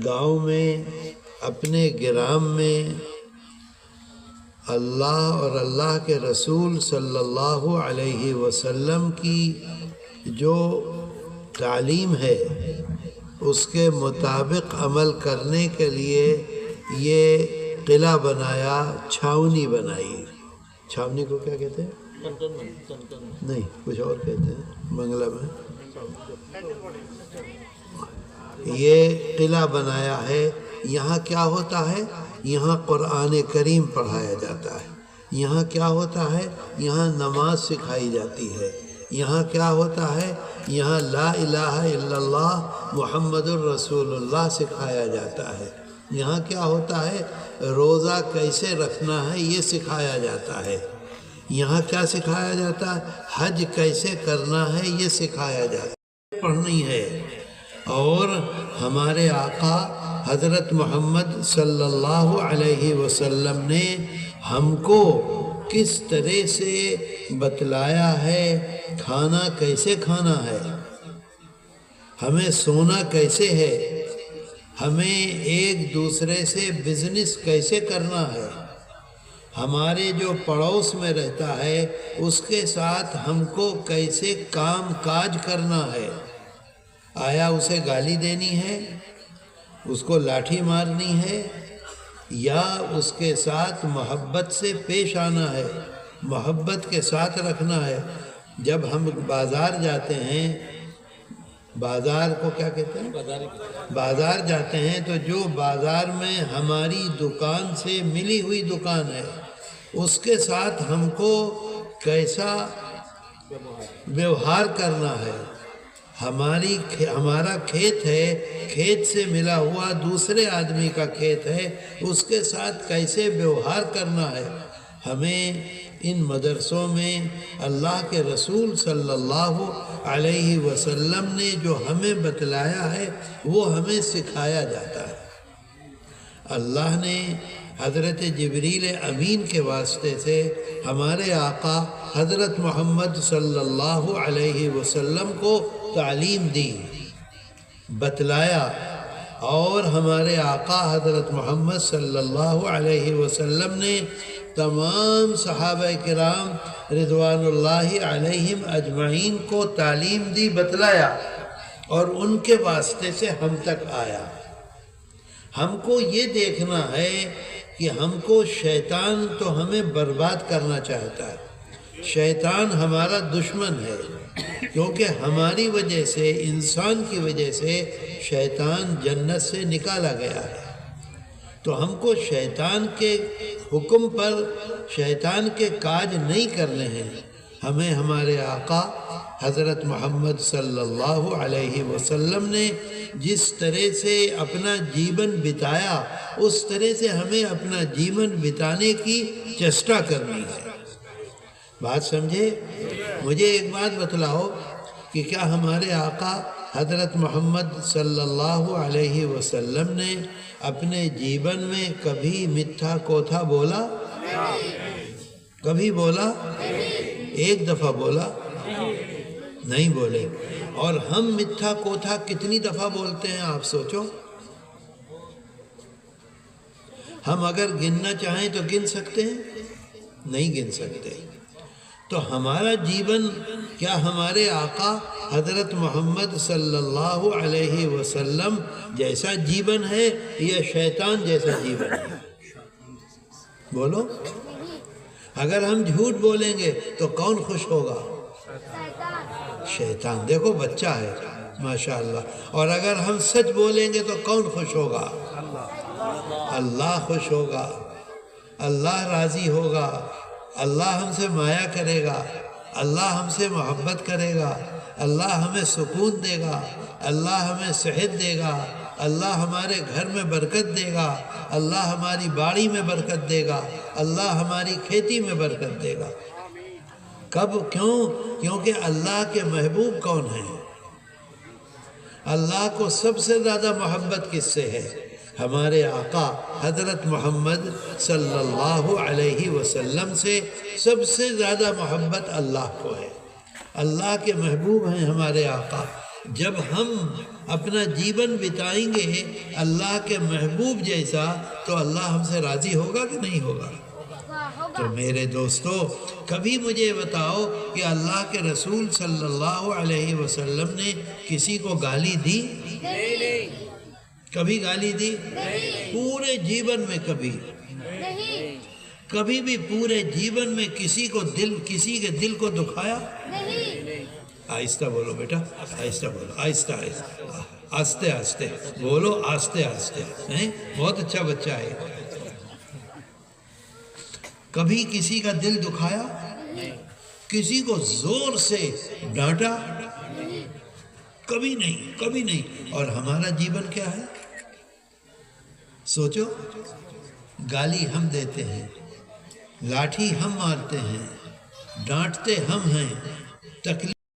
گاؤں میں اپنے گرام میں اللہ اور اللہ کے رسول صلی اللہ علیہ وسلم کی جو تعلیم ہے اس کے مطابق عمل کرنے کے لیے یہ قلعہ بنایا، چھاونی بنائی۔ چھاونی کو کیا کہتے ہیں؟ نہیں، کچھ اور کہتے ہیں بنگلہ میں۔ یہ قلعہ بنایا ہے۔ یہاں کیا ہوتا ہے؟ یہاں قرآن کریم پڑھایا جاتا ہے۔ یہاں کیا ہوتا ہے؟ یہاں نماز سکھائی جاتی ہے۔ یہاں کیا ہوتا ہے؟ یہاں لا الہ الا اللہ محمد الرسول اللہ سکھایا جاتا ہے۔ یہاں کیا ہوتا ہے؟ روزہ کیسے رکھنا ہے یہ سکھایا جاتا ہے۔ یہاں کیا سکھایا جاتا ہے؟ حج کیسے کرنا ہے یہ سکھایا جاتا ہے، پڑھنی ہے۔ اور ہمارے آقا حضرت محمد صلی اللہ علیہ وسلم نے ہم کو کس طرح سے بتلایا ہے کھانا کیسے کھانا ہے، ہمیں سونا کیسے ہے، ہمیں ایک دوسرے سے بزنس کیسے کرنا ہے، ہمارے جو پڑوس میں رہتا ہے اس کے ساتھ ہم کو کیسے کام کاج کرنا ہے۔ آیا اسے گالی دینی ہے، اس کو لاٹھی مارنی ہے، یا اس کے ساتھ محبت سے پیش آنا ہے، محبت کے ساتھ رکھنا ہے۔ جب ہم بازار جاتے ہیں، بازار کو کیا کہتے ہیں؟ بازار جاتے ہیں تو جو بازار میں ہماری دکان سے ملی ہوئی دکان ہے اس کے ساتھ ہم کو کیسا ویوہار کرنا ہے۔ ہمارا کھیت ہے، کھیت سے ملا ہوا دوسرے آدمی کا کھیت ہے، اس کے ساتھ کیسے ویوہار کرنا ہے۔ ہمیں ان مدرسوں میں اللہ کے رسول صلی اللہ علیہ وسلم نے جو ہمیں بتلایا ہے وہ ہمیں سکھایا جاتا ہے۔ اللہ نے حضرت جبریل امین کے واسطے سے ہمارے آقا حضرت محمد صلی اللہ علیہ وسلم کو تعلیم دی، بتلایا، اور ہمارے آقا حضرت محمد صلی اللہ علیہ وسلم نے تمام صحابہ کرام رضوان اللہ علیہم اجمعین کو تعلیم دی، بتلایا، اور ان کے واسطے سے ہم تک آیا۔ ہم کو یہ دیکھنا ہے کہ ہم کو شیطان تو ہمیں برباد کرنا چاہتا ہے، شیطان ہمارا دشمن ہے، کیونکہ ہماری وجہ سے، انسان کی وجہ سے شیطان جنت سے نکالا گیا ہے۔ تو ہم کو شیطان کے حکم پر شیطان کے کاج نہیں کرنے ہیں۔ ہمیں ہمارے آقا حضرت محمد صلی اللہ علیہ وسلم نے جس طرح سے اپنا جیون بتایا اس طرح سے ہمیں اپنا جیون بتانے کی چیسٹا کرنی ہے۔ بات سمجھے؟ مجھے ایک بات بتلاؤ کہ کیا ہمارے آقا حضرت محمد صلی اللہ علیہ وسلم نے اپنے جیون میں کبھی میٹھا کوتھا بولا؟ کبھی بولا؟ ایک دفعہ بولا؟ نہیں بولے۔ اور ہم میٹھا کوتھا کتنی دفعہ بولتے ہیں آپ سوچو؟ ہم اگر گننا چاہیں تو گن سکتے ہیں؟ نہیں گن سکتے۔ تو ہمارا جیون کیا ہمارے آقا حضرت محمد صلی اللہ علیہ وسلم جیسا جیون ہے یا شیطان جیسا جیون ہے؟ بولو۔ اگر ہم جھوٹ بولیں گے تو کون خوش ہوگا؟ شیطان۔ دیکھو بچہ ہے ماشاءاللہ۔ اور اگر ہم سچ بولیں گے تو کون خوش ہوگا؟ اللہ خوش ہوگا، اللہ راضی ہوگا، اللہ ہم سے مایا کرے گا، اللہ ہم سے محبت کرے گا، اللہ ہمیں سکون دے گا، اللہ ہمیں صحت دے گا، اللہ ہمارے گھر میں برکت دے گا، اللہ ہماری باڑی میں برکت دے گا، اللہ ہماری کھیتی میں برکت دے گا۔ کب؟ کیوں؟ کیونکہ اللہ کے محبوب کون ہیں؟ اللہ کو سب سے زیادہ محبت کس سے ہے؟ ہمارے آقا حضرت محمد صلی اللہ علیہ وسلم سے سب سے زیادہ محبت اللہ کو ہے۔ اللہ کے محبوب ہیں ہمارے آقا۔ جب ہم اپنا جیون بتائیں گے اللہ کے محبوب جیسا تو اللہ ہم سے راضی ہوگا کہ نہیں ہوگا؟ تو میرے دوستو، کبھی مجھے بتاؤ کہ اللہ کے رسول صلی اللہ علیہ وسلم نے کسی کو گالی دی؟ کبھی گالی دی؟ پورے جیون میں کبھی بھی پورے جیون میں کسی کے دل کو دکھایا؟ آہستہ بولو بیٹا، آہستہ بولو، آہستہ آہستہ آہستہ بولو، آہستہ آہستہ، بہت اچھا بچہ ہے۔ کبھی کسی کا دل دکھایا؟ کسی کو زور سے ڈانٹا؟ کبھی نہیں۔ اور ہمارا جیون کیا ہے؟ سوچو، گالی ہم دیتے ہیں، لاٹھی ہم مارتے ہیں، ڈانٹتے ہم ہیں، تکلیف